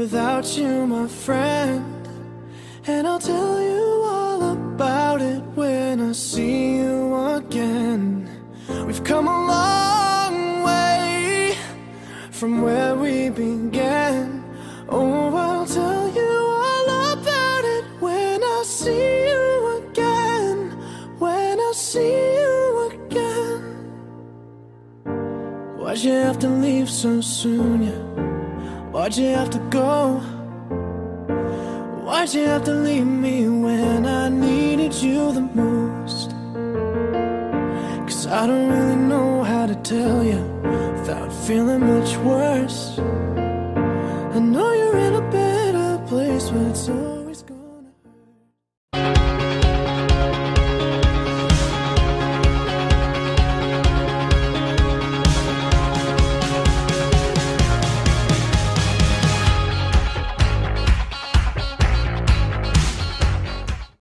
without you, my friend. And I'll tell you all about it when I see you again. We've come a long way from where we began. Oh, I'll tell you all about it when I see you again. When I see you again. Why'd you have to leave so soon, yeah? Why'd you have to go? Why'd you have to leave me when I needed you the most? 'Cause I don't really know how to tell you without feeling much worse. I know you're in a better place, but it's so